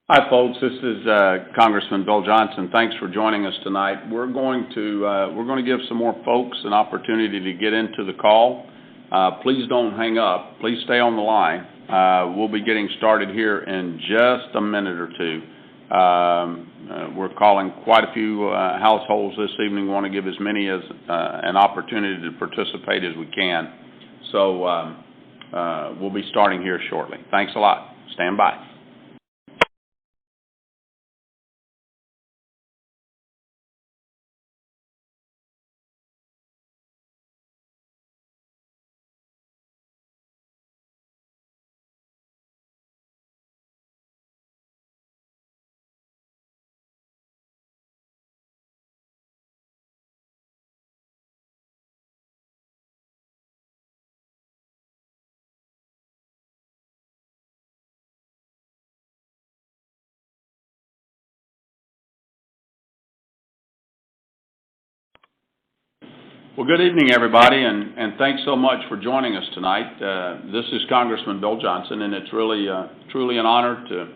Hi, folks. This is Congressman Bill Johnson. Thanks for joining us tonight. We're going to give some more folks an opportunity to get into the call. Please don't hang up. Please stay on the line. We'll be getting started here in just a minute or two. We're calling quite a few households this evening. We want to give as many as an opportunity to participate as we can. So we'll be starting here shortly. Thanks a lot. Stand by. Well, good evening, everybody, and thanks so much for joining us tonight. This is Congressman Bill Johnson, and it's really truly an honor to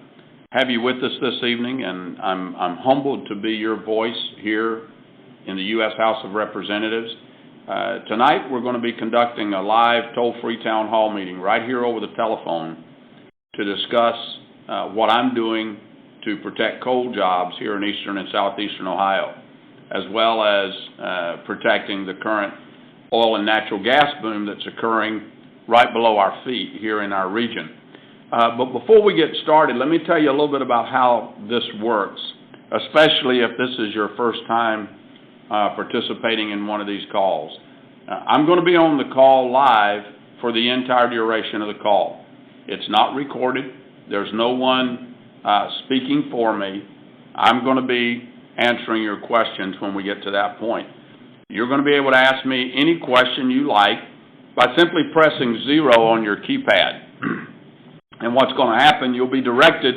have you with us this evening, and I'm humbled to be your voice here in the U.S. House of Representatives. Tonight, we're going to be conducting a live toll-free town hall meeting right here over the telephone to discuss what I'm doing to protect coal jobs here in eastern and southeastern Ohio, as well as protecting the current oil and natural gas boom that's occurring right below our feet here in our region. But before we get started, let me tell you a little bit about how this works, especially if this is your first time participating in one of these calls. I'm going to be on the call live for the entire duration of the call. It's not recorded. There's no one speaking for me. I'm going to be answering your questions when we get to that point. You're going to be able to ask me any question you like by simply pressing 0 on your keypad. And what's going to happen, you'll be directed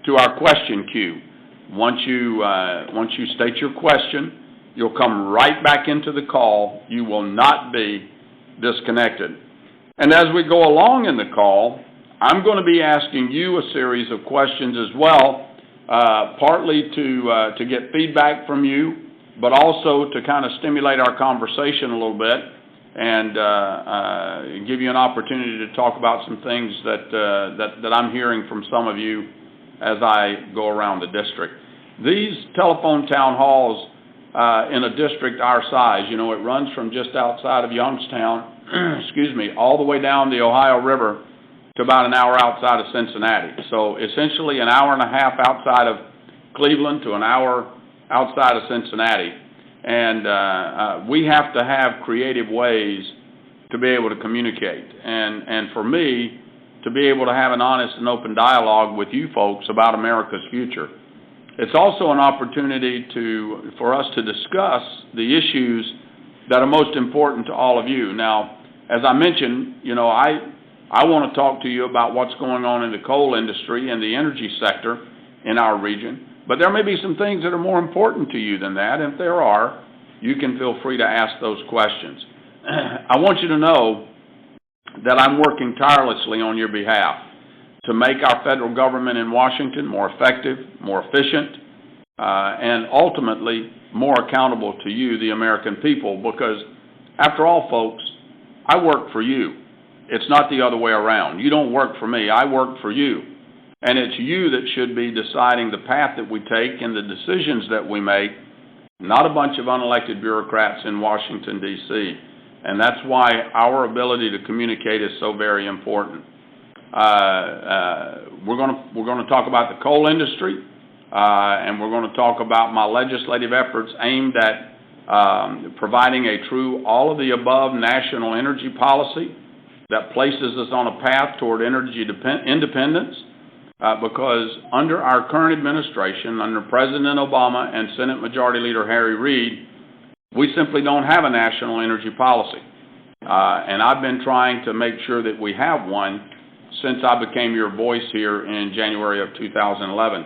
to our question queue. Once you state your question, you'll come right back into the call. You will not be disconnected. And as we go along in the call, I'm going to be asking you a series of questions as well, partly to get feedback from you, but also to kind of stimulate our conversation a little bit and give you an opportunity to talk about some things that I'm hearing from some of you as I go around the district. These telephone town halls in a district our size, it runs from just outside of Youngstown, excuse me, all the way down the Ohio River to about an hour outside of Cincinnati. So essentially an hour and a half outside of Cleveland to an hour outside of Cincinnati. And we have to have creative ways to be able to communicate. And for me, to be able to have an honest and open dialogue with you folks about America's future. It's also an opportunity for us to discuss the issues that are most important to all of you. Now, as I mentioned, I want to talk to you about what's going on in the coal industry and the energy sector in our region. But there may be some things that are more important to you than that. And if there are, you can feel free to ask those questions. I want you to know that I'm working tirelessly on your behalf to make our federal government in Washington more effective, more efficient, and ultimately more accountable to you, the American people. Because after all, folks, I work for you. It's not the other way around. You don't work for me. I work for you. And it's you that should be deciding the path that we take and the decisions that we make, not a bunch of unelected bureaucrats in Washington, D.C. And that's why our ability to communicate is so very important. We're going to talk about the coal industry, and we're going to talk about my legislative efforts aimed at providing a true all-of-the-above national energy policy that places us on a path toward energy independence, because under our current administration, under President Obama and Senate Majority Leader Harry Reid, we simply don't have a national energy policy. And I've been trying to make sure that we have one since I became your voice here in January of 2011.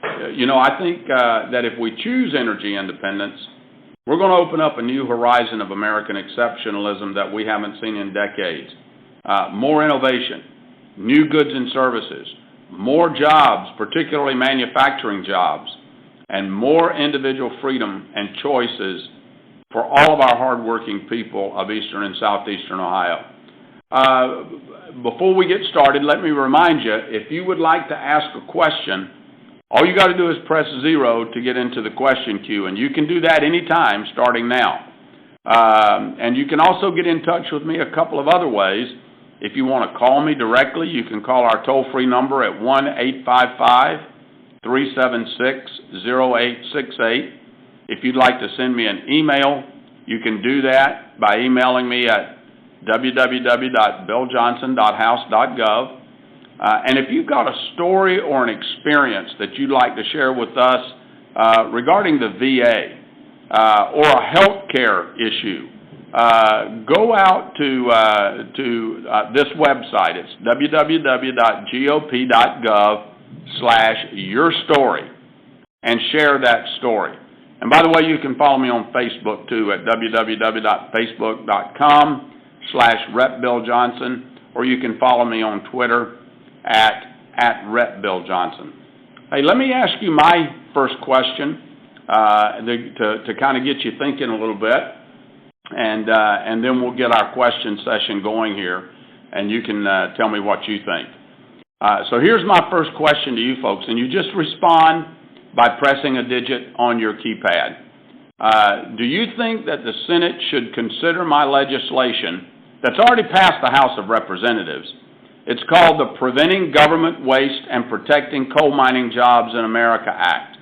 I think that if we choose energy independence, we're going to open up a new horizon of American exceptionalism that we haven't seen in decades. More innovation, new goods and services, more jobs, particularly manufacturing jobs, and more individual freedom and choices for all of our hardworking people of eastern and southeastern Ohio. Before we get started, let me remind you, if you would like to ask a question, all you got to do is press 0 to get into the question queue, and you can do that anytime starting now. And you can also get in touch with me a couple of other ways. If you want to call me directly, you can call our toll-free number at 1-855-376-0868. If you'd like to send me an email, you can do that by emailing me at www.billjohnson.house.gov. And if you've got a story or an experience that you'd like to share with us regarding the VA or a health care issue, go out to this website. It's www.gop.gov/yourstory and share that story. And by the way, you can follow me on Facebook too at www.facebook.com/RepBillJohnson, or you can follow me on Twitter at RepBillJohnson. Hey, let me ask you my first question to kind of get you thinking a little bit, and then we'll get our question session going here, and you can tell me what you think. So here's my first question to you folks, and you just respond by pressing a digit on your keypad. Do you think that the Senate should consider my legislation that's already passed the House of Representatives? It's called the Preventing Government Waste and Protecting Coal Mining Jobs in America Act.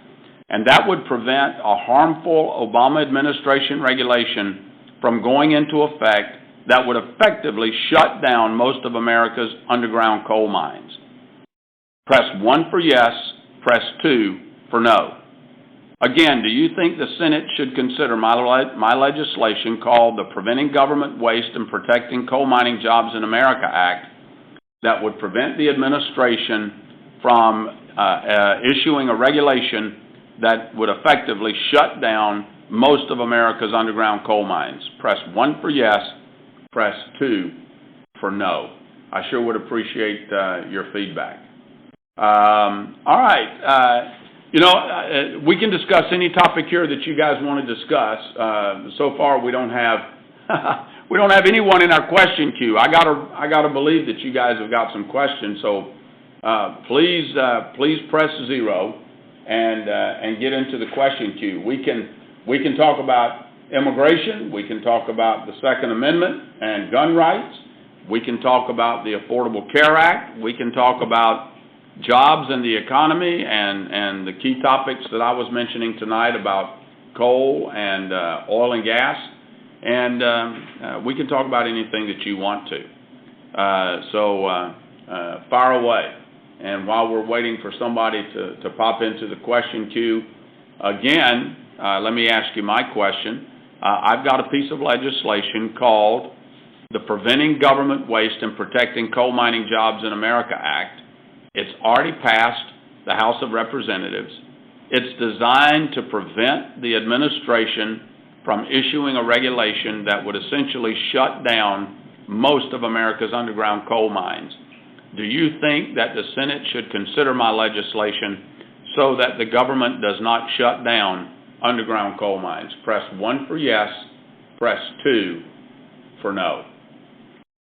And that would prevent a harmful Obama administration regulation from going into effect that would effectively shut down most of America's underground coal mines. Press 1 for yes, press 2 for no. Again, do you think the Senate should consider my legislation called the Preventing Government Waste and Protecting Coal Mining Jobs in America Act that would prevent the administration from issuing a regulation that would effectively shut down most of America's underground coal mines? Press 1 for yes, press 2 for no. I sure would appreciate your feedback. All right. We can discuss any topic here that you guys want to discuss. So far, we don't have anyone in our question queue. I gotta believe that you guys have got some questions. So please press 0 and get into the question queue. We can talk about immigration. We can talk about the Second Amendment and gun rights. We can talk about the Affordable Care Act. We can talk about jobs and the economy and the key topics that I was mentioning tonight about coal and oil and gas. And we can talk about anything that you want to. So fire away. And while we're waiting for somebody to pop into the question queue, again, let me ask you my question. I've got a piece of legislation called the Preventing Government Waste and Protecting Coal Mining Jobs in America Act. It's already passed the House of Representatives. It's designed to prevent the administration from issuing a regulation that would essentially shut down most of America's underground coal mines. Do you think that the Senate should consider my legislation so that the government does not shut down underground coal mines? Press 1 for yes, press 2 for no.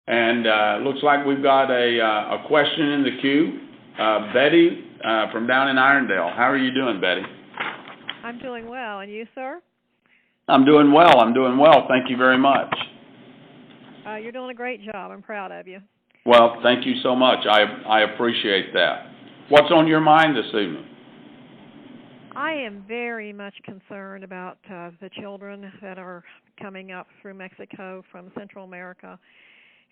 And looks like we've got a question in the queue. Betty from down in Irondale. How are you doing, Betty? I'm doing well. And you, sir? I'm doing well. Thank you very much. You're doing a great job. I'm proud of you. Well, thank you so much. I appreciate that. What's on your mind this evening? I am very much concerned about the children that are coming up through Mexico from Central America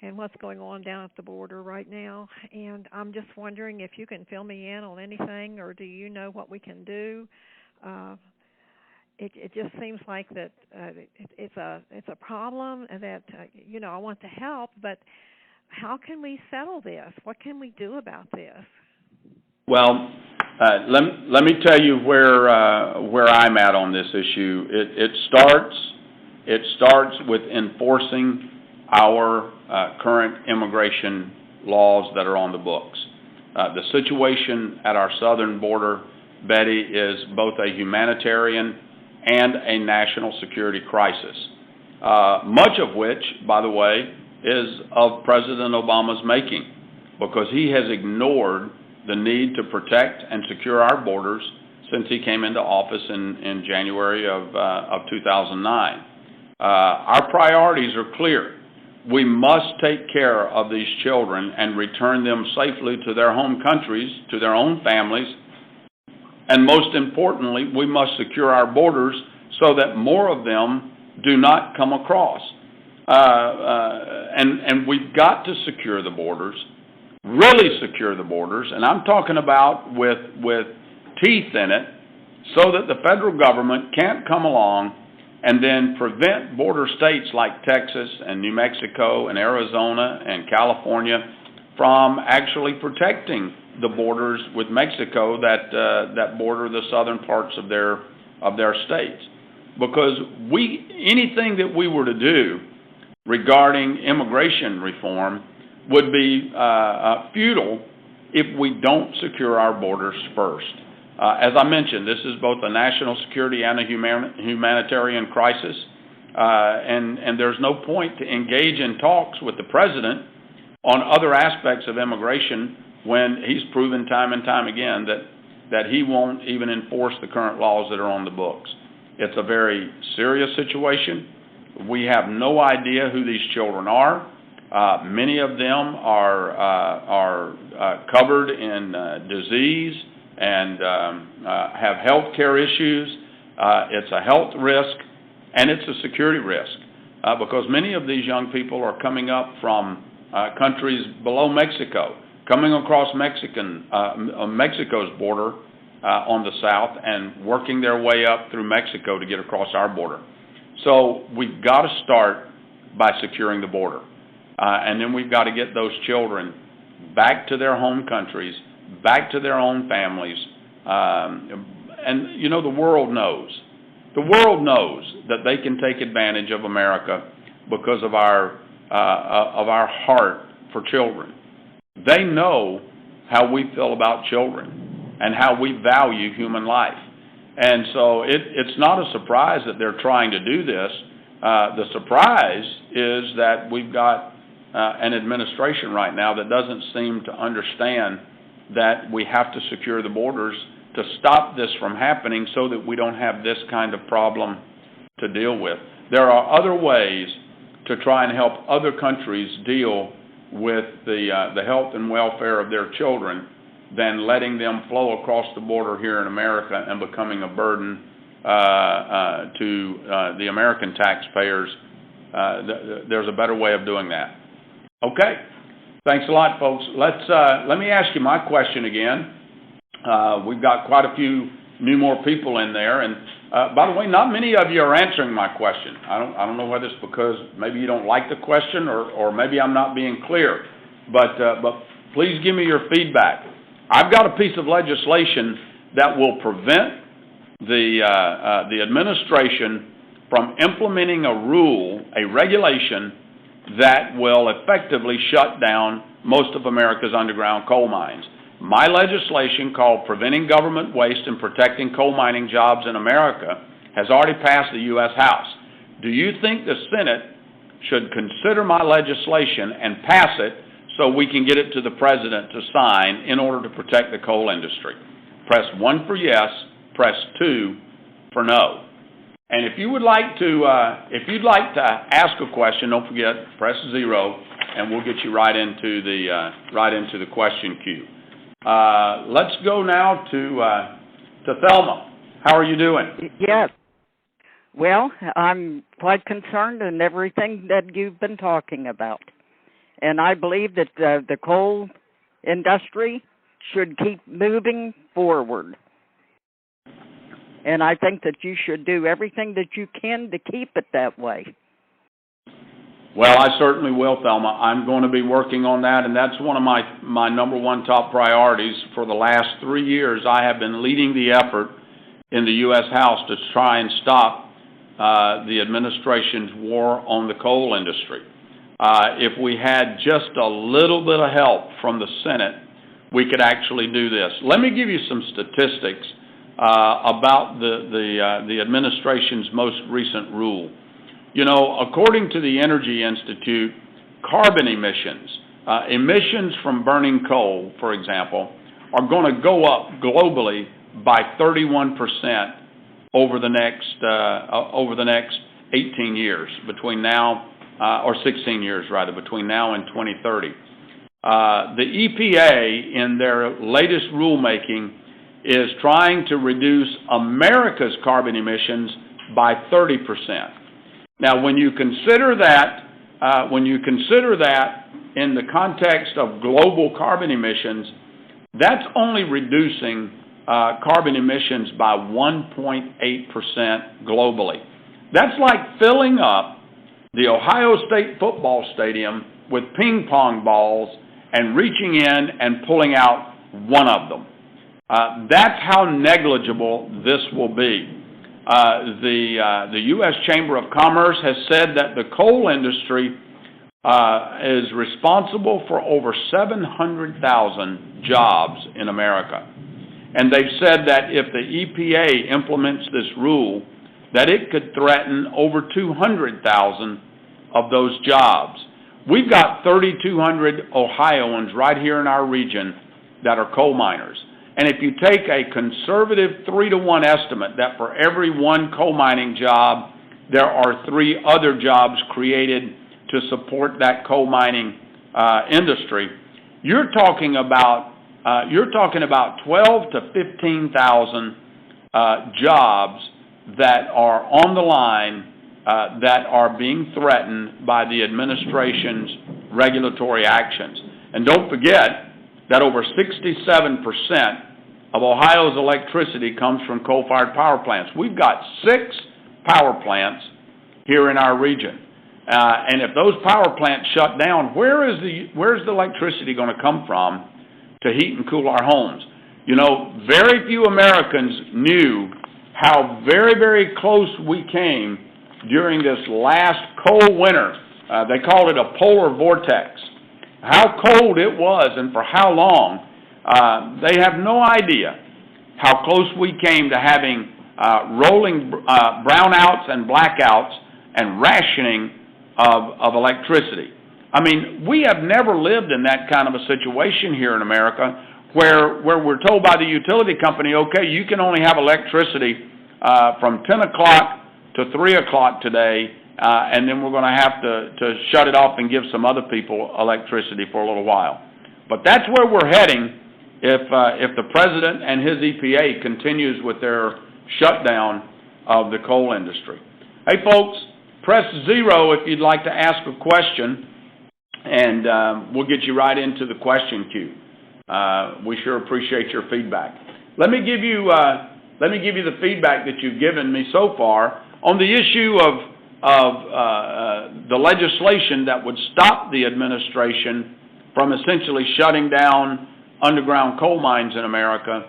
and what's going on down at the border right now. And I'm just wondering if you can fill me in on anything, or do you know what we can do? It just seems like that it's a problem that I want to help, but how can we settle this? What can we do about this? Well, let me tell you where I'm at on this issue. It starts with enforcing our current immigration laws that are on the books. The situation at our southern border, Betty, is both a humanitarian and a national security crisis, much of which, by the way, is of President Obama's making, because he has ignored the need to protect and secure our borders since he came into office in January of 2009. Our priorities are clear. We must take care of these children and return them safely to their home countries, to their own families, and most importantly, we must secure our borders so that more of them do not come across. And we've got to secure the borders, really secure the borders, and I'm talking about with teeth in it, so that the federal government can't come along and then prevent border states like Texas and New Mexico and Arizona and California from actually protecting the borders with Mexico that border the southern parts of their states. Because anything that we were to do regarding immigration reform would be futile if we don't secure our borders first. As I mentioned, this is both a national security and a humanitarian crisis, and there's no point to engage in talks with the president on other aspects of immigration when he's proven time and time again that he won't even enforce the current laws that are on the books. It's a very serious situation. We have no idea who these children are. Many of them are covered in disease and have health care issues. It's a health risk, and it's a security risk, because many of these young people are coming up from countries below Mexico, coming across Mexico's border on the south and working their way up through Mexico to get across our border. So we've got to start by securing the border. And then we've got to get those children back to their home countries, back to their own families. And, you know, the world knows. The world knows that they can take advantage of America because of our heart for children. They know how we feel about children and how we value human life. And so it's not a surprise that they're trying to do this. The surprise is that we've got an administration right now that doesn't seem to understand that we have to secure the borders to stop this from happening so that we don't have this kind of problem to deal with. There are other ways to try and help other countries deal with the health and welfare of their children than letting them flow across the border here in America and becoming a burden to the American taxpayers. There's a better way of doing that. Okay. Thanks a lot, folks. Let me ask you my question again. We've got quite a few more people in there, and by the way, not many of you are answering my question. I don't know whether it's because maybe you don't like the question or maybe I'm not being clear, but please give me your feedback. I've got a piece of legislation that will prevent the administration from implementing a rule, a regulation that will effectively shut down most of America's underground coal mines. My legislation, called Preventing Government Waste and Protecting Coal Mining Jobs in America, has already passed the U.S. House. Do you think the Senate should consider my legislation and pass it so we can get it to the President to sign in order to protect the coal industry? Press 1 for yes, press 2 for no. And if you would like to, if you'd like to ask a question, don't forget, press 0, and we'll get you right into the question queue. Let's go now to Thelma. How are you doing? Yes. Well, I'm quite concerned in everything that you've been talking about. And I believe that the coal industry should keep moving forward. And I think that you should do everything that you can to keep it that way. Well, I certainly will, Thelma. I'm going to be working on that, and that's one of my number one top priorities. For the last 3 years, I have been leading the effort in the U.S. House to try and stop the administration's war on the coal industry. If we had just a little bit of help from the Senate, we could actually do this. Let me give you some statistics about the administration's most recent rule. You know, according to the Energy Institute, carbon emissions, emissions from burning coal, for example, are going to go up globally by 31% over the next 18 years, between now, or 16 years rather, between now and 2030. The EPA, in their latest rulemaking, is trying to reduce America's carbon emissions by 30%. Now, when you consider that in the context of global carbon emissions, that's only reducing carbon emissions by 1.8% globally. That's like filling up the Ohio State football stadium with ping pong balls and reaching in and pulling out one of them. That's how negligible this will be. The U.S. Chamber of Commerce has said that the coal industry is responsible for over 700,000 jobs in America. And they've said that if the EPA implements this rule, that it could threaten over 200,000 of those jobs. We've got 3,200 Ohioans right here in our region that are coal miners. And if you take a conservative 3-to-1 estimate that for every one coal mining job, there are 3 other jobs created to support that coal mining industry, you're talking about 12 to 15,000 jobs that are on the line that are being threatened by the administration's regulatory actions. And don't forget that over 67% of Ohio's electricity comes from coal-fired power plants. We've got 6 power plants here in our region. And if those power plants shut down, where's the electricity going to come from to heat and cool our homes? You know, very few Americans knew how very, very close we came during this last cold winter. They called it a polar vortex. How cold it was and for how long, they have no idea how close we came to having rolling brownouts and blackouts and rationing of electricity. I mean, we have never lived in that kind of a situation here in America where we're told by the utility company, okay, you can only have electricity from 10 o'clock to 3 o'clock today, and then we're going to have to shut it off and give some other people electricity for a little while. But that's where we're heading if the President and his EPA continues with their shutdown of the coal industry. Hey, folks, press 0 if you'd like to ask a question, and we'll get you right into the question queue. We sure appreciate your feedback. Let me give you the feedback that you've given me so far on the issue of the legislation that would stop the administration from essentially shutting down underground coal mines in America.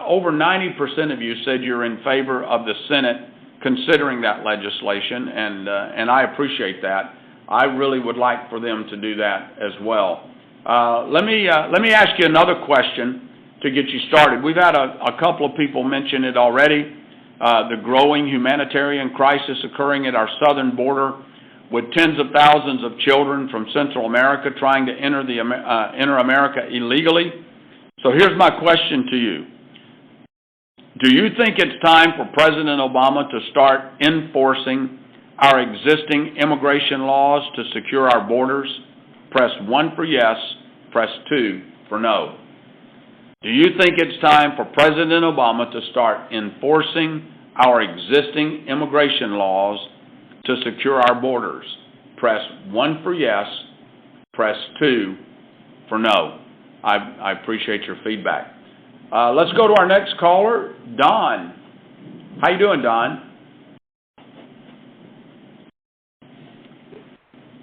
Over 90% of you said you're in favor of the Senate considering that legislation, and I appreciate that. I really would like for them to do that as well. Let me ask you another question to get you started. We've had a couple of people mention it already. The growing humanitarian crisis occurring at our southern border, with tens of thousands of children from Central America trying to enter America illegally. So here's my question to you. Do you think it's time for President Obama to start enforcing our existing immigration laws to secure our borders? Press 1 for yes, press 2 for no. Do you think it's time for President Obama to start enforcing our existing immigration laws to secure our borders? Press 1 for yes, press 2 for no. I appreciate your feedback. Let's go to our next caller, Don. How you doing, Don?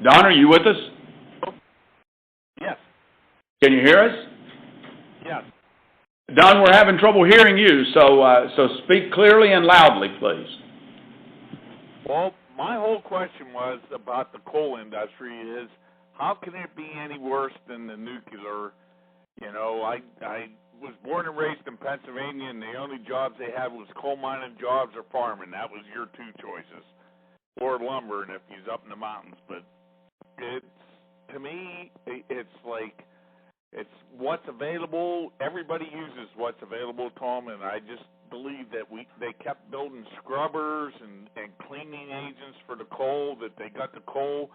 Don, are you with us? Yes. Can you hear us? Yes. Don, we're having trouble hearing you, so speak clearly and loudly, please. Well, my whole question was about the coal industry is, how can it be any worse than the nuclear You know, I was born and raised in Pennsylvania, and the only jobs they had was coal mining jobs or farming. That was your two choices, or lumber, and if he's up in the mountains. But it's, to me, it's like, it's what's available. Everybody uses what's available to them, and I just believe that they kept building scrubbers and cleaning agents for the coal, that they got the coal,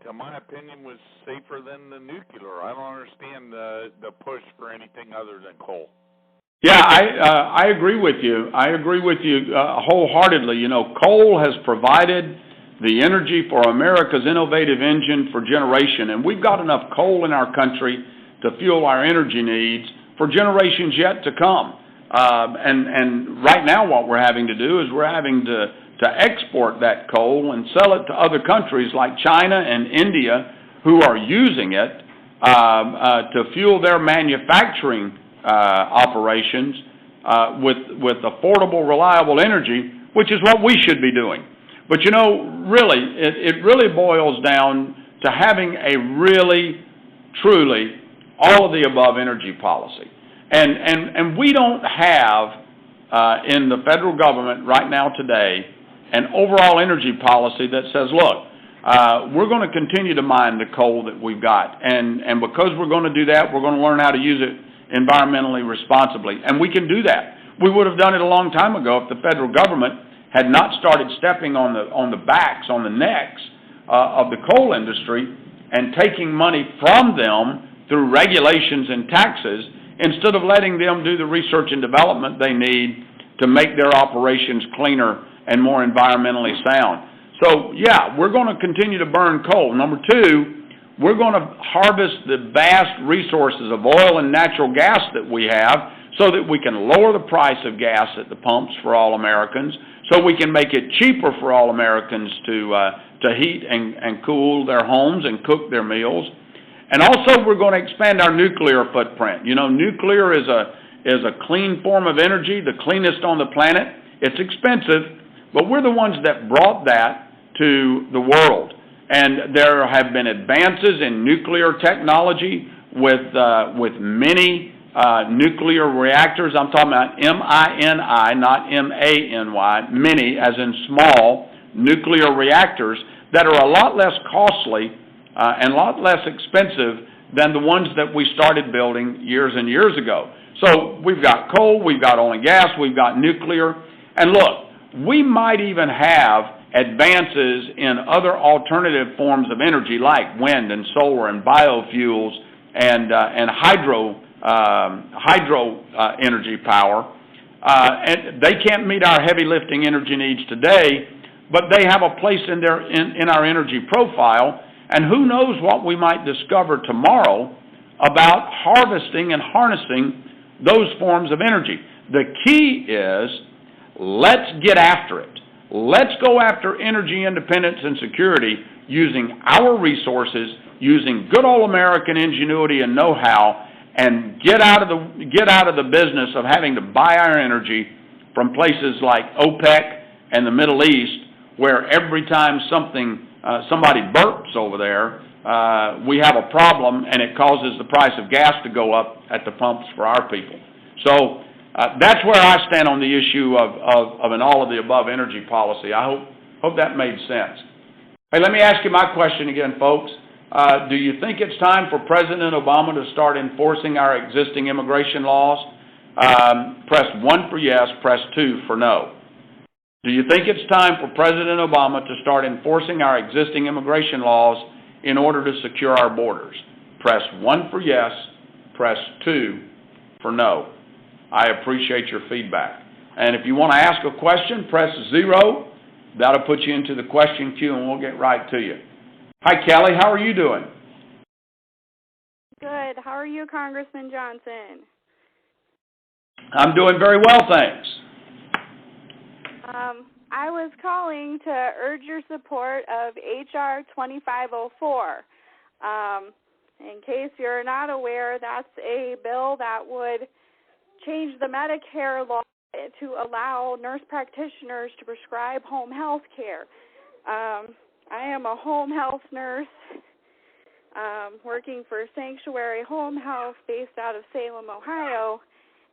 to my opinion, was safer than the nuclear. I don't understand the push for anything other than coal. Yeah, I agree with you. I agree with you wholeheartedly. You know, coal has provided the energy for America's innovative engine for generation, and we've got enough coal in our country to fuel our energy needs for generations yet to come. And right now what we're having to do is we're having to export that coal and sell it to other countries like China and India who are using it to fuel their manufacturing operations with affordable, reliable energy, which is what we should be doing. But you know, really, it really boils down to having a really, truly, all of the above energy policy. And we don't have in the federal government right now today an overall energy policy that says, look, we're going to continue to mine the coal that we've got. And because we're going to do that, we're going to learn how to use it environmentally responsibly. And we can do that. We would have done it a long time ago if the federal government had not started stepping on the necks of the coal industry and taking money from them through regulations and taxes instead of letting them do the research and development they need to make their operations cleaner and more environmentally sound. So, yeah, we're going to continue to burn coal. Number two, we're going to harvest the vast resources of oil and natural gas that we have so that we can lower the price of gas at the pumps for all Americans, so we can make it cheaper for all Americans to heat and cool their homes and cook their meals. And also we're going to expand our nuclear footprint. You know, nuclear is a clean form of energy, the cleanest on the planet. It's expensive, but we're the ones that brought that to the world. And there have been advances in nuclear technology with many nuclear reactors. I'm talking about M-I-N-I, not M-A-N-Y, many, as in small, nuclear reactors that are a lot less costly and a lot less expensive than the ones that we started building years and years ago. So we've got coal, we've got oil and gas, we've got nuclear. And look, we might even have advances in other alternative forms of energy like wind and solar and biofuels and hydro energy power. And they can't meet our heavy lifting energy needs today, but they have a place in our energy profile. And who knows what we might discover tomorrow about harvesting and harnessing those forms of energy. The key is, let's get after it. Let's go after energy independence and security using our resources, using good old American ingenuity and know-how, and get out of the business of having to buy our energy from places like OPEC and the Middle East, where every time somebody burps over there, we have a problem, and it causes the price of gas to go up at the pumps for our people. So that's where I stand on the issue of an all-of-the-above energy policy. I hope that made sense. Hey, let me ask you my question again, folks. Do you think it's time for President Obama to start enforcing our existing immigration laws? Press 1 for yes, press 2 for no. Do you think it's time for President Obama to start enforcing our existing immigration laws in order to secure our borders? Press 1 for yes, press 2 for no. I appreciate your feedback. And if you want to ask a question, press 0. That'll put you into the question queue, and we'll get right to you. Hi, Kelly. How are you doing? Good. How are you, Congressman Johnson? I'm doing very well, thanks. I was calling to urge your support of H.R. 2504. In case you're not aware, that's a bill that would change the Medicare law to allow nurse practitioners to prescribe home health care. I am a home health nurse. working for Sanctuary Home Health based out of Salem, Ohio,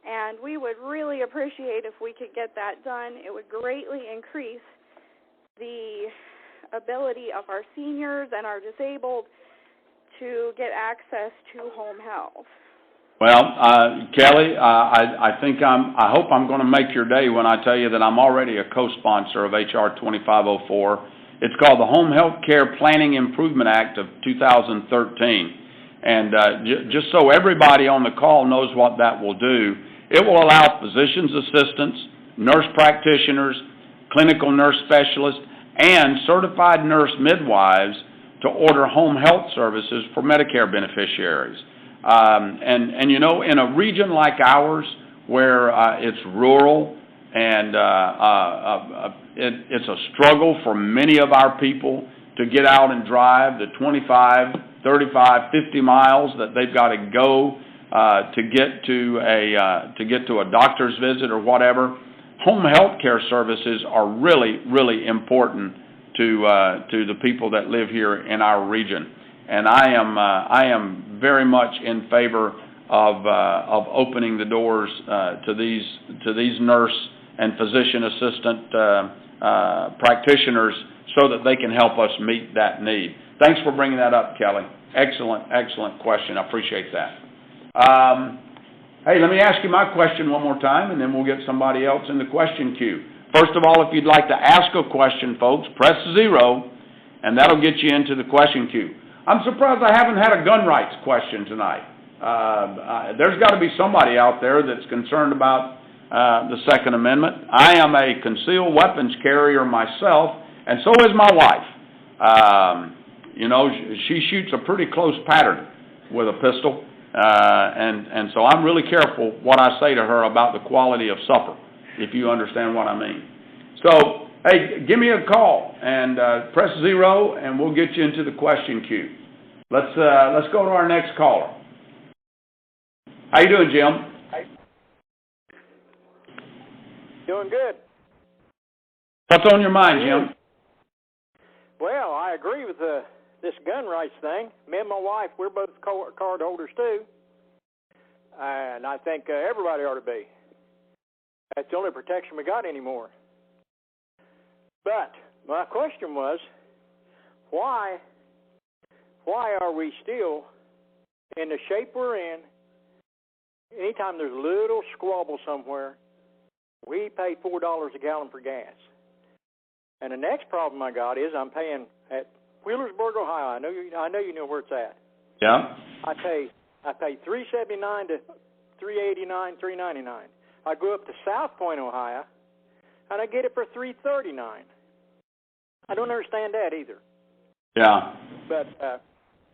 and we would really appreciate if we could get that done. It would greatly increase the ability of our seniors and our disabled to get access to home health. Well, Kelly, I hope I'm going to make your day when I tell you that I'm already a co-sponsor of H.R. 2504. It's called the Home Health Care Planning Improvement Act of 2013. And just so everybody on the call knows what that will do, it will allow physician's assistants, nurse practitioners, clinical nurse specialists, and certified nurse midwives to order home health services for Medicare beneficiaries. And you know, in a region like ours where it's rural and it's a struggle for many of our people to get out and drive the 25, 35, 50 miles that they've got to go to get to a doctor's visit or whatever, home health care services are really, really important to the people that live here in our region. And I am very much in favor of opening the doors to these nurse and physician assistant practitioners so that they can help us meet that need. Thanks for bringing that up, Kelly. Excellent question. I appreciate that. Hey, let me ask you my question one more time, and then we'll get somebody else in the question queue. First of all, if you'd like to ask a question, folks, press 0, and that'll get you into the question queue. I'm surprised I haven't had a gun rights question tonight. There's got to be somebody out there that's concerned about the Second Amendment. I am a concealed weapons carrier myself, and so is my wife. You know, she shoots a pretty close pattern with a pistol, and so I'm really careful what I say to her about the quality of supper, if you understand what I mean. So, hey, give me a call and press 0, and we'll get you into the question queue. Let's go to our next caller. How you doing, Jim? Doing good. What's on your mind, Jim? Well, I agree with this gun rights thing. Me and my wife, we're both card holders too, and I think everybody ought to be. That's the only protection we got anymore. But my question was, why are we still in the shape we're in? Anytime there's a little squabble somewhere, we pay $4 a gallon for gas. And the next problem I got is I'm paying at Wheelersburg, Ohio. I know you know where it's at. Yeah. I pay $3.79 to $3.89, $3.99. I go up to South Point, Ohio, and I get it for $3.39. I don't understand that either. Yeah. But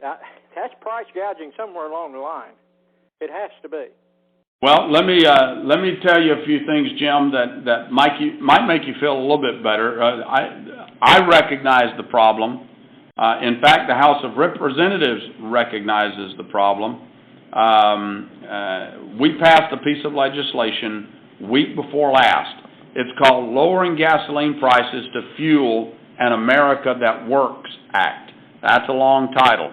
that's price gouging somewhere along the line. It has to be. Well, let me tell you a few things, Jim, that might make you feel a little bit better. I recognize the problem. In fact, the House of Representatives recognizes the problem. We passed a piece of legislation week before last. It's called Lowering Gasoline Prices to Fuel an America That Works Act. That's a long title.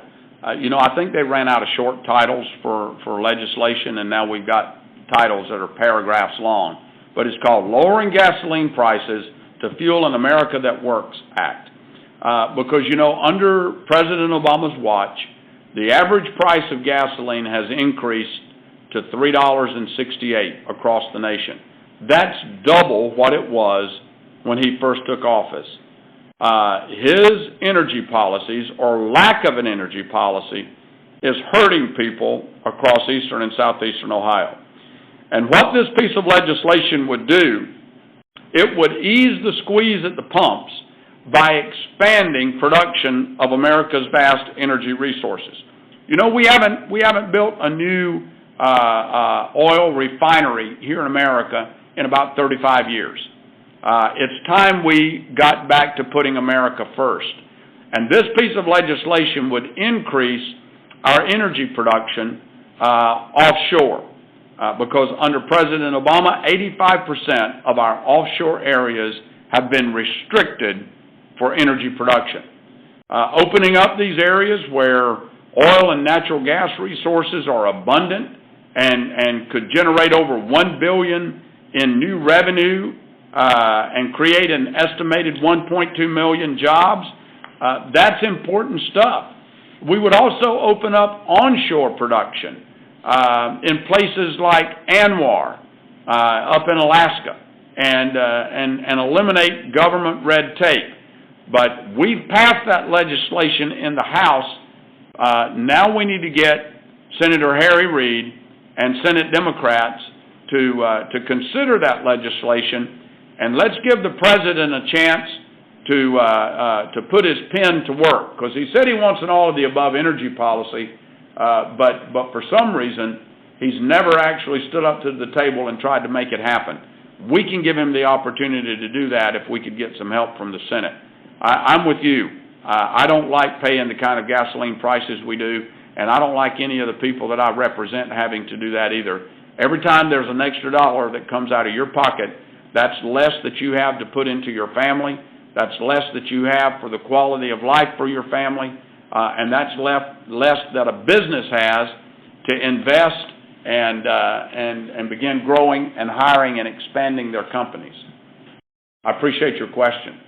You know, I think they ran out of short titles for legislation, and now we've got titles that are paragraphs long. But it's called Lowering Gasoline Prices to Fuel an America That Works Act. Because, you know, under President Obama's watch, the average price of gasoline has increased to $3.68 across the nation. That's double what it was when he first took office. His energy policies, or lack of an energy policy, is hurting people across eastern and southeastern Ohio. And what this piece of legislation would do, it would ease the squeeze at the pumps by expanding production of America's vast energy resources. You know, we haven't built a new oil refinery here in America in about 35 years. It's time we got back to putting America first. And this piece of legislation would increase our energy production offshore. Because under President Obama, 85% of our offshore areas have been restricted for energy production. Opening up these areas where oil and natural gas resources are abundant and could generate over $1 billion in new revenue and create an estimated 1.2 million jobs. That's important stuff. We would also open up onshore production in places like ANWR up in Alaska and eliminate government red tape. But we've passed that legislation in the House. Now we need to get Senator Harry Reid and Senate Democrats to consider that legislation, and let's give the President a chance to put his pen to work, because he said he wants an all-of-the-above energy policy, but for some reason he's never actually stood up to the table and tried to make it happen. We can give him the opportunity to do that if we could get some help from the Senate. I'm with you. I don't like paying the kind of gasoline prices we do, and I don't like any of the people that I represent having to do that either. Every time there's an extra dollar that comes out of your pocket, that's less that you have to put into your family. That's less that you have for the quality of life for your family, and that's less that a business has to invest and begin growing and hiring and expanding their companies. I appreciate your question.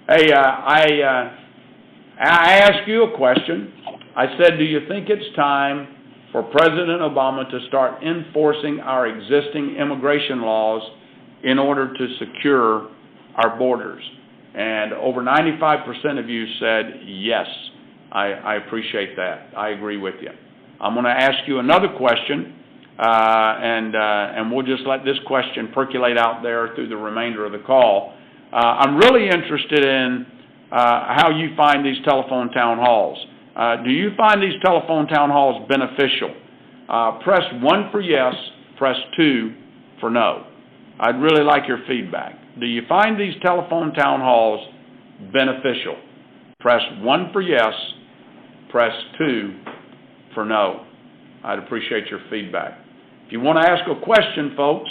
Hey, I asked you a question. I said, do you think it's time for President Obama to start enforcing our existing immigration laws in order to secure our borders? And over 95% of you said yes. I appreciate that. I agree with you. I'm going to ask you another question, and we'll just let this question percolate out there through the remainder of the call. I'm really interested in how you find these telephone town halls. Do you find these telephone town halls beneficial? Press 1 for yes, press 2 for no. I'd really like your feedback. Do you find these telephone town halls beneficial? Press 1 for yes, press 2 for no. I'd appreciate your feedback. If you want to ask a question, folks,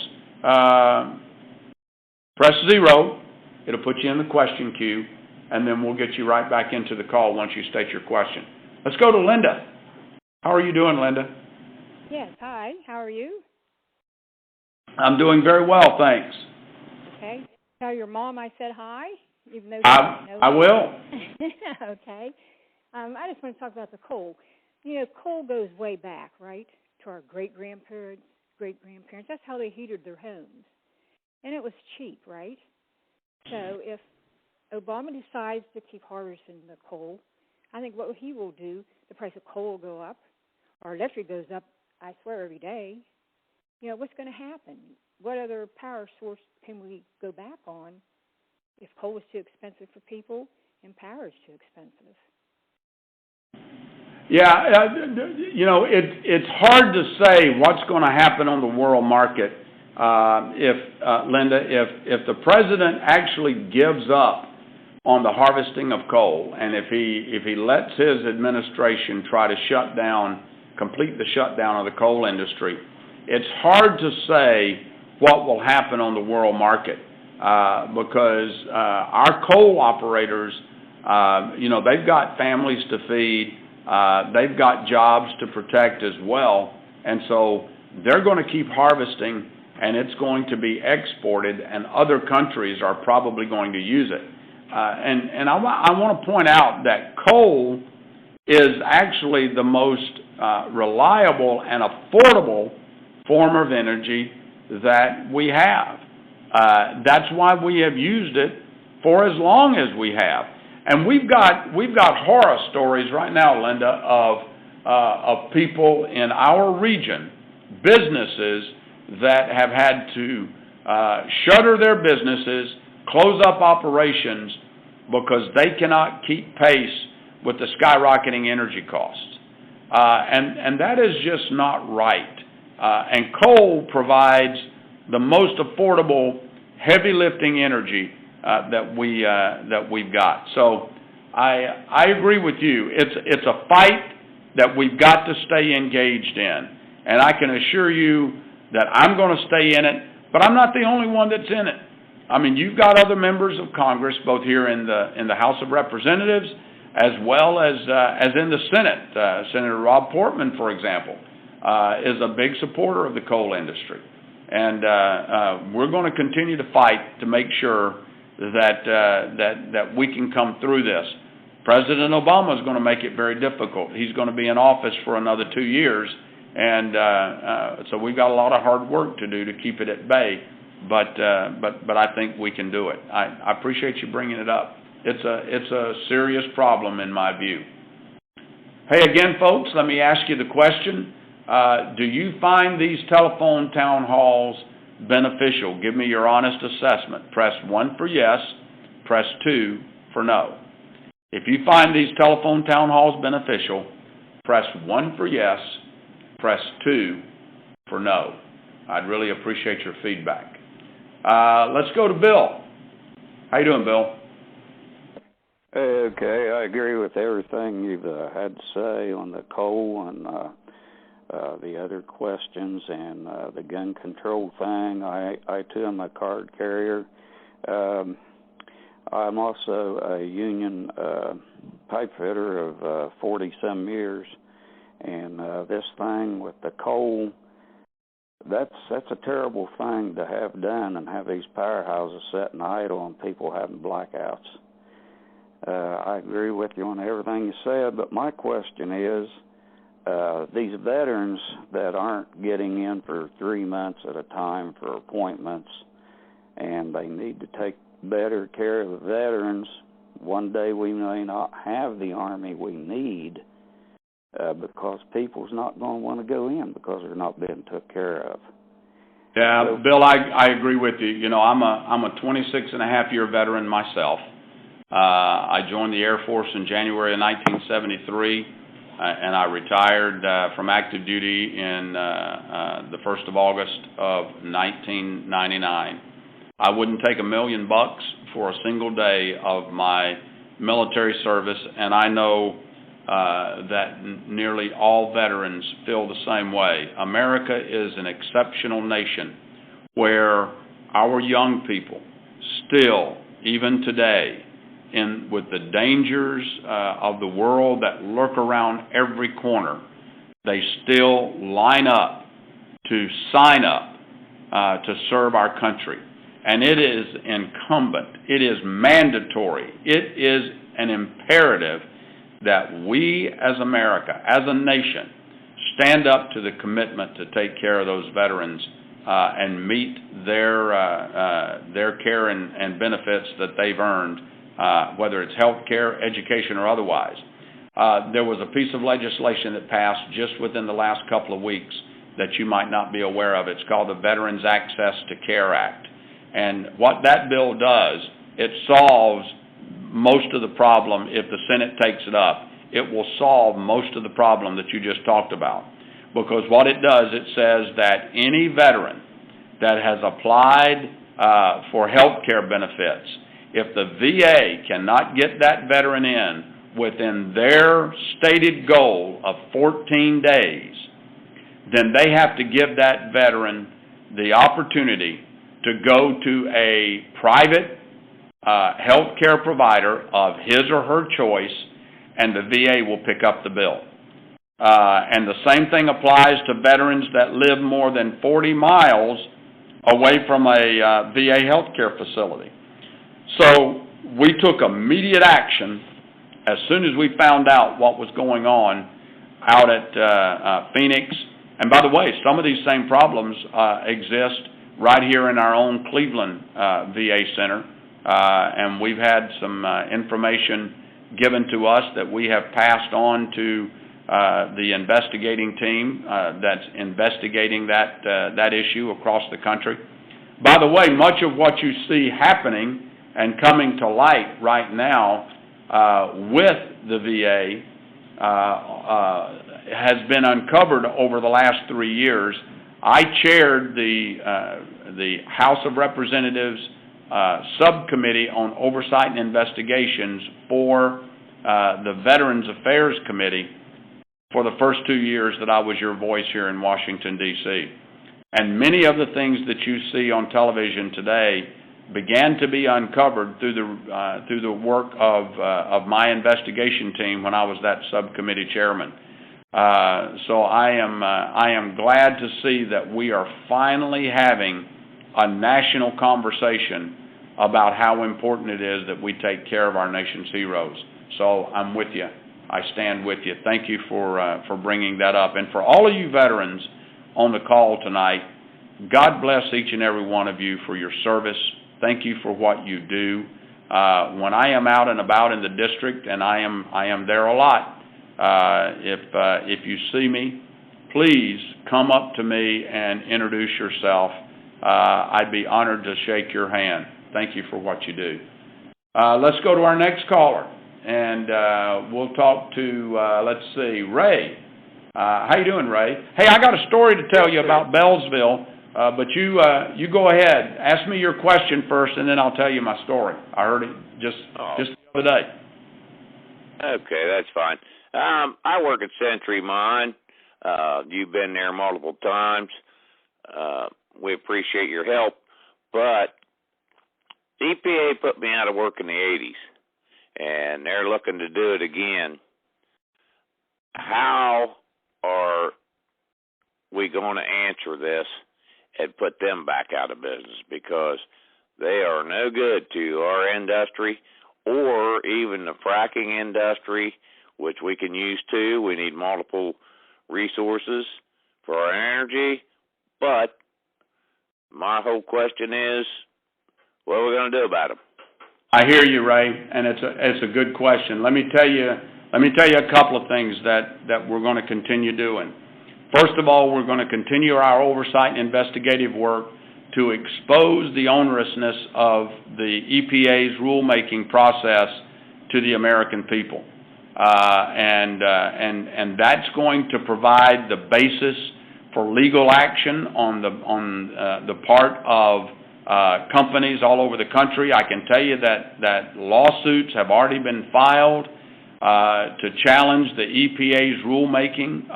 press 0. It'll put you in the question queue, and then we'll get you right back into the call once you state your question. Let's go to Linda. How are you doing, Linda? Yes, hi. How are you? I'm doing very well, thanks. Okay. Tell your mom I said hi, even though I will. Okay. I just want to talk about the coal. You know, coal goes way back, right, to our great-grandparents. That's how they heated their homes. And it was cheap, right? So if Obama decides to keep harvesting the coal, I think what he will do, the price of coal will go up. Our electric goes up, I swear, every day. You know, what's going to happen? What other power source can we go back on if coal is too expensive for people and power is too expensive? Yeah, you know, it's hard to say what's going to happen on the world market Linda, if the president actually gives up on the harvesting of coal, and if he lets his administration try to complete the shutdown of the coal industry, it's hard to say what will happen on the world market because our coal operators, they've got families to feed, they've got jobs to protect as well, and so they're going to keep harvesting, and it's going to be exported, and other countries are probably going to use it. And I want to point out that coal is actually the most reliable and affordable form of energy that we have. That's why we have used it for as long as we have. And we've got horror stories right now, Linda, of people in our region, businesses that have had to shutter their businesses, close up operations because they cannot keep pace with the skyrocketing energy costs. And that is just not right. And coal provides the most affordable, heavy lifting energy that we've got. So I agree with you. It's a fight that we've got to stay engaged in. And I can assure you that I'm going to stay in it, but I'm not the only one that's in it. I mean, you've got other members of Congress, both here in the House of Representatives as well as in the Senate. Senator Rob Portman, for example, is a big supporter of the coal industry. And we're going to continue to fight to make sure that we can come through this. President Obama is going to make it very difficult. He's going to be in office for another 2 years, and so we've got a lot of hard work to do to keep it at bay. But I think we can do it. I appreciate you bringing it up. It's a serious problem in my view. Hey, again, folks, let me ask you the question. Do you find these telephone town halls beneficial? Give me your honest assessment. Press 1 for yes, press 2 for no. If you find these telephone town halls beneficial, press 1 for yes, press 2 for no. I'd really appreciate your feedback. Let's go to Bill. How you doing, Bill? Okay, I agree with everything you've had to say on the coal and the other questions and the gun control thing. I too am a card carrier. I'm also a union pipe fitter of 40-some years, and this thing with the coal, that's a terrible thing to have done and have these powerhouses sitting idle and people having blackouts. I agree with you on everything you said, but my question is, these veterans that aren't getting in for 3 months at a time for appointments, and they need to take better care of the veterans. One day we may not have the Army we need because people's not going to want to go in because they're not being took care of. Yeah, So, Bill, I agree with you. You know, I'm a 26-and-a-half-year veteran myself. I joined the Air Force in January of 1973, and I retired from active duty in the 1st of August of 1999. I wouldn't take $1 million for a single day of my military service, and I know that nearly all veterans feel the same way. America is an exceptional nation where our young people still, even today, with the dangers of the world that lurk around every corner, they still line up to sign up to serve our country. And it is incumbent, it is mandatory, it is an imperative that we as America, as a nation, stand up to the commitment to take care of those veterans and meet their care and benefits that they've earned, whether it's health care, education, or otherwise. There was a piece of legislation that passed just within the last couple of weeks that you might not be aware of. It's called the Veterans Access to Care Act. And what that bill does, it solves most of the problem. If the Senate takes it up, it will solve most of the problem that you just talked about. Because what it does, it says that any veteran that has applied for health care benefits, if the VA cannot get that veteran in within their stated goal of 14 days, then they have to give that veteran the opportunity to go to a private health care provider of his or her choice, and the VA will pick up the bill. And the same thing applies to veterans that live more than 40 miles away from a VA health care facility. So we took immediate action as soon as we found out what was going on out at Phoenix. And by the way, some of these same problems exist right here in our own Cleveland VA center. And we've had some information given to us that we have passed on to the investigating team that's investigating that issue across the country. By the way, much of what you see happening and coming to light right now with the VA has been uncovered over the last 3 years. I chaired the House of Representatives subcommittee on oversight and investigations for the Veterans Affairs Committee for the first 2 years that I was your voice here in Washington, D.C. And many of the things that you see on television today began to be uncovered through the work of my investigation team when I was that subcommittee chairman. So I am glad to see that we are finally having a national conversation about how important it is that we take care of our nation's heroes. So I'm with you. I stand with you. Thank you for bringing that up. And for all of you veterans on the call tonight, God bless each and every one of you for your service. Thank you for what you do. When I am out and about in the district, and I am there a lot, if you see me, please come up to me and introduce yourself. I'd be honored to shake your hand. Thank you for what you do. Let's go to our next caller, and we'll talk to, let's see, Ray. How you doing, Ray? Hey, I got a story to tell you about Bellsville, but you go ahead. Ask me your question first, and then I'll tell you my story. I heard it just the other day. Okay, that's fine. I work at Century Mine. You've been there multiple times. We appreciate your help, but EPA put me out of work in the 80s, and they're looking to do it again. How are we going to answer this and put them back out of business? Because they are no good to our industry or even the fracking industry, which we can use too. We need multiple resources for our energy. But my whole question is, what are we going to do about them? I hear you, Ray, and it's a good question. Let me tell you a couple of things that we're going to continue doing. First of all, we're going to continue our oversight and investigative work to expose the onerousness of the EPA's rulemaking process to the American people, and that's going to provide the basis for legal action on the part of companies all over the country. I can tell you that lawsuits have already been filed to challenge the EPA's rulemaking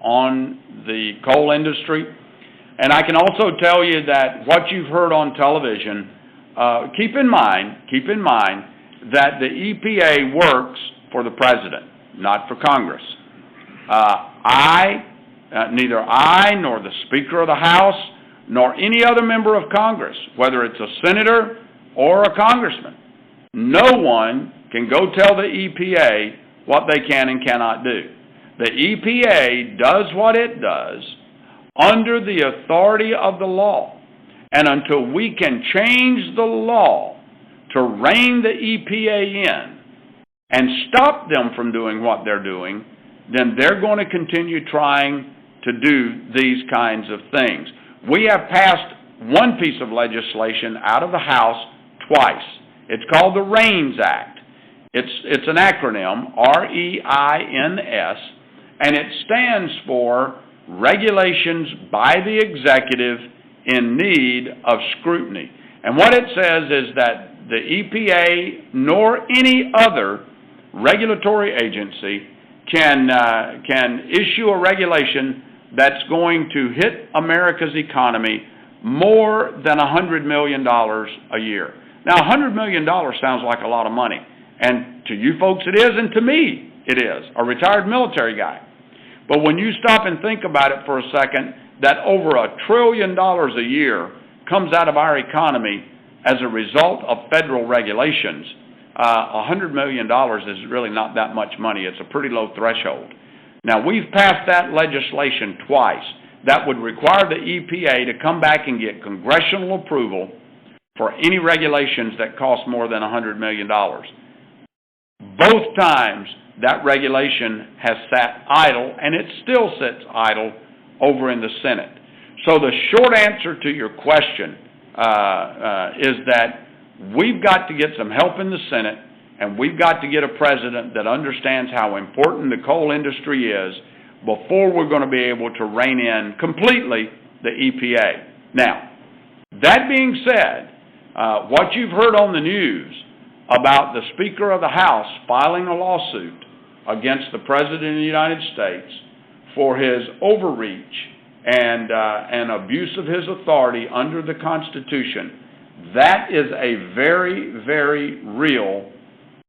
on the coal industry. And I can also tell you that what you've heard on television, keep in mind that the EPA works for the president, not for Congress. Neither I nor the Speaker of the House nor any other member of Congress, whether it's a senator or a congressman, no one can go tell the EPA what they can and cannot do. The EPA does what it does under the authority of the law. And until we can change the law to rein the EPA in and stop them from doing what they're doing, then they're going to continue trying to do these kinds of things. We have passed one piece of legislation out of the House twice. It's called the REINS Act. It's an acronym, R-E-I-N-S, and it stands for Regulations by the Executive in Need of Scrutiny. And what it says is that the EPA nor any other regulatory agency can issue a regulation that's going to hit America's economy more than $100 million a year. Now, $100 million sounds like a lot of money, and to you folks it is, and to me it is, a retired military guy. But when you stop and think about it for a second, that over $1 trillion a year comes out of our economy as a result of federal regulations, $100 million is really not that much money. It's a pretty low threshold. Now, we've passed that legislation twice. That would require the EPA to come back and get congressional approval for any regulations that cost more than $100 million. Both times, that regulation has sat idle, and it still sits idle over in the Senate. So the short answer to your question is that we've got to get some help in the Senate, and we've got to get a president that understands how important the coal industry is before we're going to be able to rein in completely the EPA. Now, that being said, what you've heard on the news about the Speaker of the House filing a lawsuit against the President of the United States for his overreach and abuse of his authority under the Constitution, That is a very, very real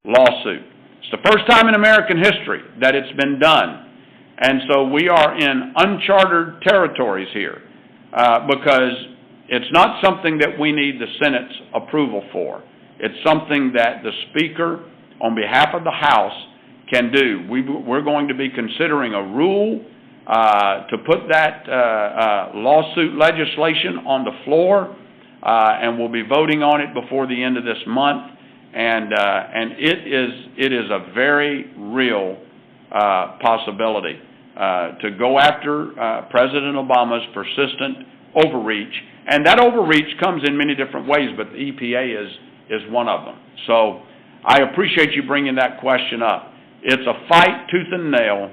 lawsuit. It's the first time in American history that it's been done. And so we are in uncharted territories here because it's not something that we need the Senate's approval for. It's something that the Speaker, on behalf of the House, can do. We're going to be considering a rule to put that lawsuit legislation on the floor, and we'll be voting on it before the end of this month. And it is a very real possibility to go after President Obama's persistent overreach. And that overreach comes in many different ways, but the EPA is one of them. So I appreciate you bringing that question up. It's a fight tooth and nail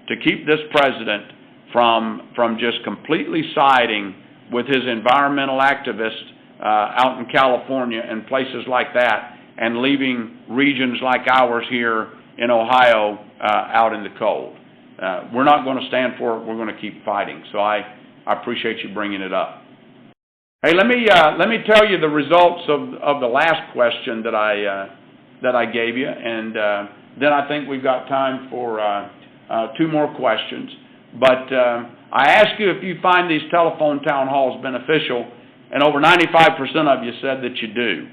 to keep this president from just completely siding with his environmental activists out in California and places like that, and leaving regions like ours here in Ohio out in the cold. We're not going to stand for it. We're going to keep fighting. So I appreciate you bringing it up. Hey, let me tell you the results of the last question that I gave you, and then I think we've got time for 2 more questions. But I asked you if you find these telephone town halls beneficial, and over 95% of you said that you do.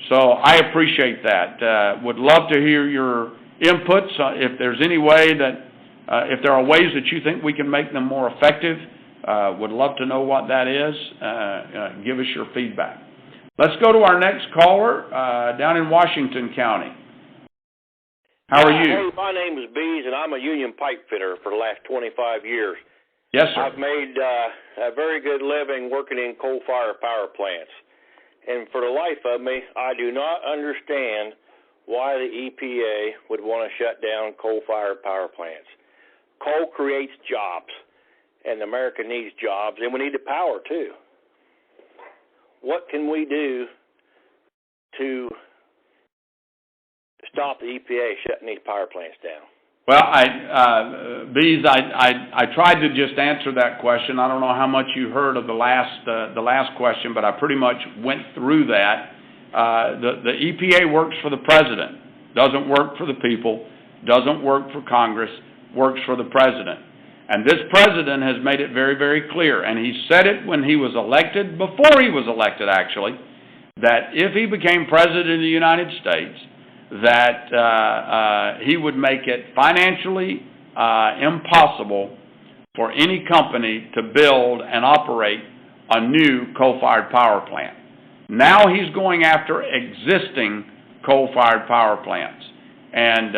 So I appreciate that. Would love to hear your inputs. If there's any way that, if there are ways that you think we can make them more effective, would love to know what that is. Give us your feedback. Let's go to our next caller down in Washington County. How are you? Hey, my name is Bees, and I'm a union pipe fitter for the last 25 years. Yes, sir. I've made a very good living working in coal-fired power plants. And for the life of me, I do not understand why the EPA would want to shut down coal-fired power plants. Coal creates jobs, and America needs jobs, and we need the power, too. What can we do to stop the EPA shutting these power plants down? Well, Bees, I tried to just answer that question. I don't know how much you heard of the last question, but I pretty much went through that. The EPA works for the president, doesn't work for the people, doesn't work for Congress, works for the president. And this president has made it very, very clear, and he said it when he was elected, before he was elected actually, that if he became president of the United States, that he would make it financially impossible for any company to build and operate a new coal-fired power plant. Now he's going after existing coal-fired power plants. And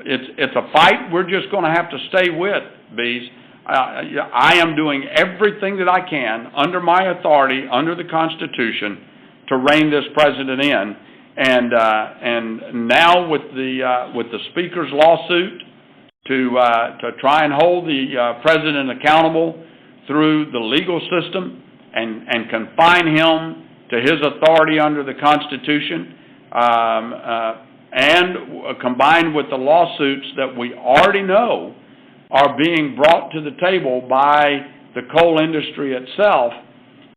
it's a fight we're just going to have to stay with, Bees. I am doing everything that I can under my authority, under the Constitution, to rein this president in. And now with the Speaker's lawsuit to try and hold the president accountable through the legal system and confine him to his authority under the Constitution, and combined with the lawsuits that we already know are being brought to the table by the coal industry itself,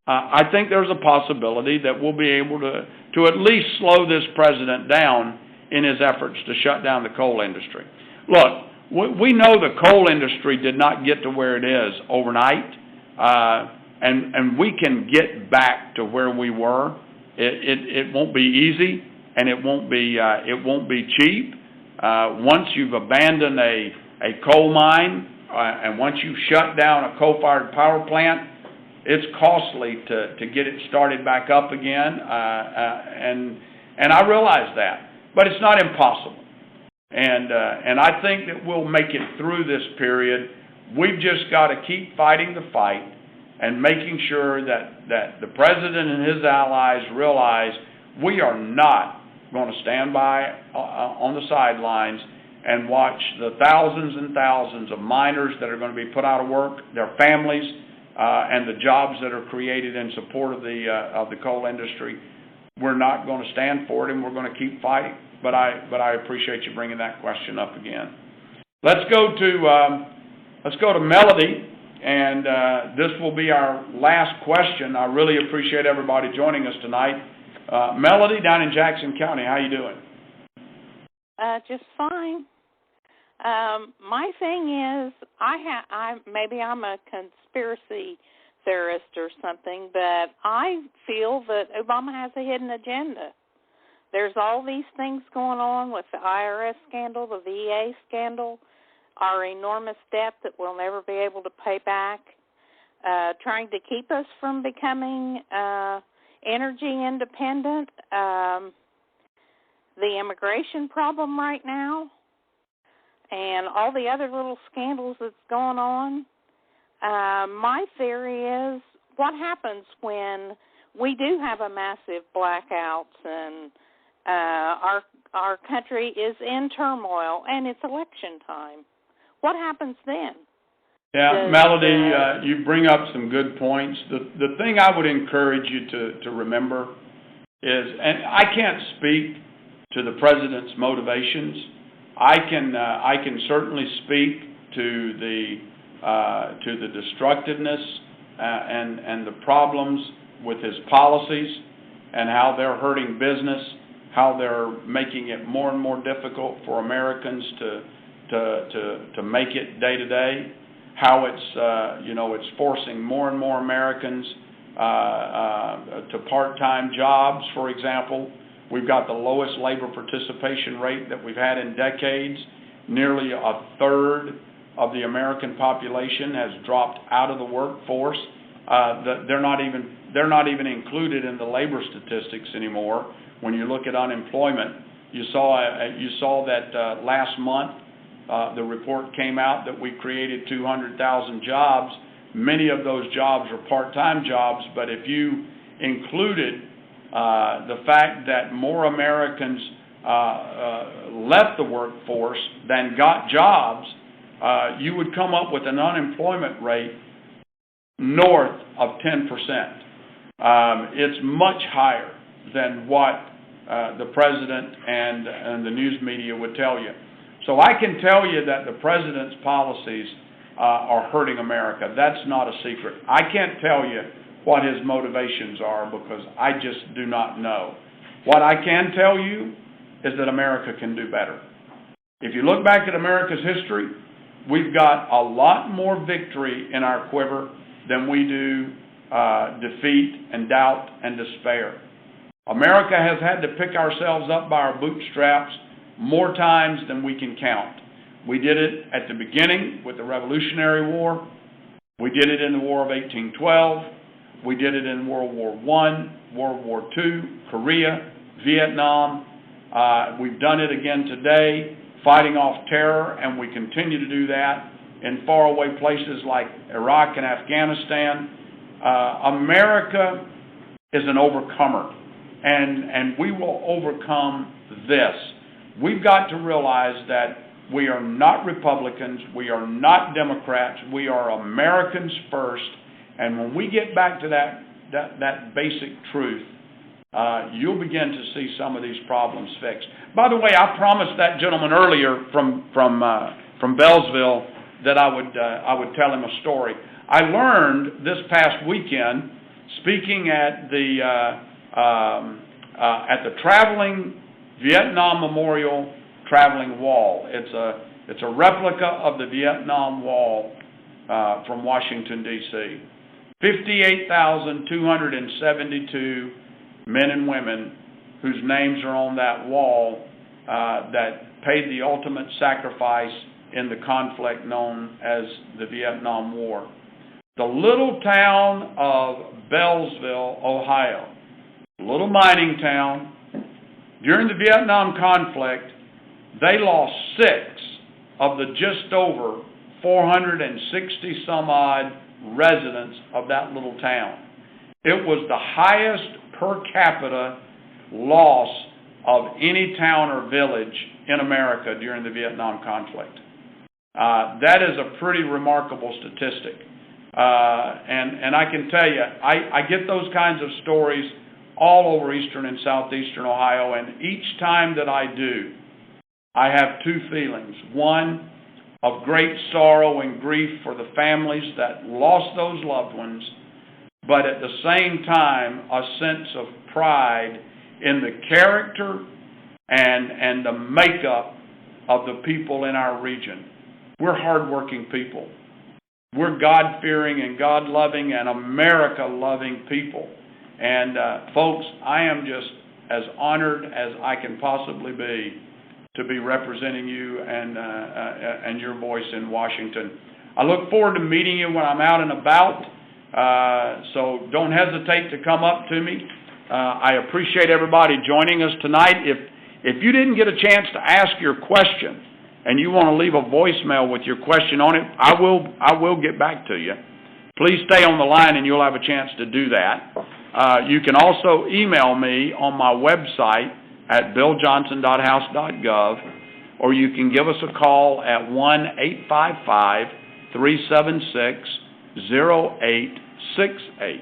I think there's a possibility that we'll be able to at least slow this president down in his efforts to shut down the coal industry. Look, we know the coal industry did not get to where it is overnight, and we can get back to where we were. It won't be easy, and it won't be cheap. Once you've abandoned a coal mine, and once you shut down a coal-fired power plant, it's costly to get it started back up again, and I realize that, but it's not impossible. And I think that we'll make it through this period. We've just got to keep fighting the fight and making sure that the president and his allies realize we are not going to stand by on the sidelines and watch the thousands and thousands of miners that are going to be put out of work, their families, and the jobs that are created in support of the coal industry. We're not going to stand for it, and we're going to keep fighting. But I appreciate you bringing that question up again. Let's go to Melody and this will be our last question. I really appreciate everybody joining us tonight. Melody, down in Jackson County, how you doing? Just fine. My thing is, maybe I'm a conspiracy theorist or something, but I feel that Obama has a hidden agenda. There's all these things going on with the IRS scandal, the VA scandal, our enormous debt that we'll never be able to pay back, trying to keep us from becoming energy independent, the immigration problem right now, and all the other little scandals that's going on. My theory is, what happens when we do have a massive blackouts and our country is in turmoil and it's election time? What happens then? Yeah, Melody, you bring up some good points. The thing I would encourage you to remember is, and I can't speak to the president's motivations. I can certainly speak to the destructiveness and the problems with his policies and how they're hurting business, how they're making it more and more difficult for Americans to make it day to day, how it's forcing more and more Americans to part-time jobs, for example. We've got the lowest labor participation rate that we've had in decades. Nearly a third of the American population has dropped out of the workforce. They're not even included in the labor statistics anymore. When you look at unemployment, you saw that last month the report came out that we created 200,000 jobs. Many of those jobs are part-time jobs, but if you included the fact that more Americans left the workforce than got jobs, you would come up with an unemployment rate north of 10%. It's much higher than what the president and the news media would tell you. So I can tell you that the president's policies are hurting America. That's not a secret. I can't tell you what his motivations are because I just do not know. What I can tell you is that America can do better. If you look back at America's history, we've got a lot more victory in our quiver than we do defeat and doubt and despair. America has had to pick ourselves up by our bootstraps more times than we can count. We did it at the beginning with the Revolutionary War. We did it in the War of 1812. We did it in World War I, World War II, Korea, Vietnam. We've done it again today, fighting off terror, and we continue to do that in faraway places like Iraq and Afghanistan. America is an overcomer, and we will overcome this. We've got to realize that we are not Republicans, we are not Democrats, we are Americans first, and when we get back to that basic truth, you'll begin to see some of these problems fixed. By the way, I promised that gentleman earlier from Bellsville that I would tell him a story. I learned this past weekend, speaking at the traveling Vietnam Memorial Traveling Wall. It's a replica of the Vietnam Wall from Washington, D.C. 58,272 men and women whose names are on that wall that paid the ultimate sacrifice in the conflict known as the Vietnam War. The little town of Bellsville, Ohio, a little mining town, during the Vietnam conflict, they lost 6 of the just over 460 some odd residents of that little town. It was the highest per capita loss of any town or village in America during the Vietnam conflict. That is a pretty remarkable statistic. And I can tell you, I get those kinds of stories all over eastern and southeastern Ohio, and each time that I do, I have 2 feelings. One, of great sorrow and grief for the families that lost those loved ones, but at the same time, a sense of pride in the character and the makeup of the people in our region. We're hardworking people. We're God-fearing and God-loving and America-loving people. And folks, I am just as honored as I can possibly be to be representing you and your voice in Washington. I look forward to meeting you when I'm out and about, so don't hesitate to come up to me. I appreciate everybody joining us tonight. If you didn't get a chance to ask your question and you want to leave a voicemail with your question on it, I will get back to you. Please stay on the line and you'll have a chance to do that. You can also email me on my website at billjohnson.house.gov, or you can give us a call at 1-855-376-0868.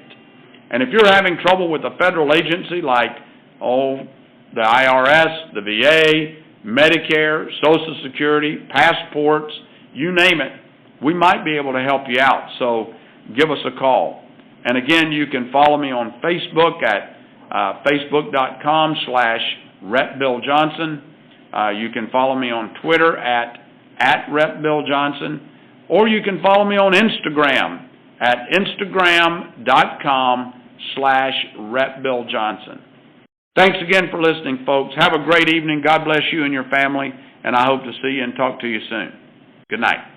And if you're having trouble with a federal agency like, the IRS, the VA, Medicare, Social Security, passports, you name it, we might be able to help you out. So give us a call. And again, you can follow me on Facebook at facebook.com/RepBillJohnson. You can follow me on Twitter at RepBillJohnson. Or you can follow me on Instagram at instagram.com/RepBillJohnson. Thanks again for listening, folks. Have a great evening. God bless you and your family, and I hope to see you and talk to you soon. Good night.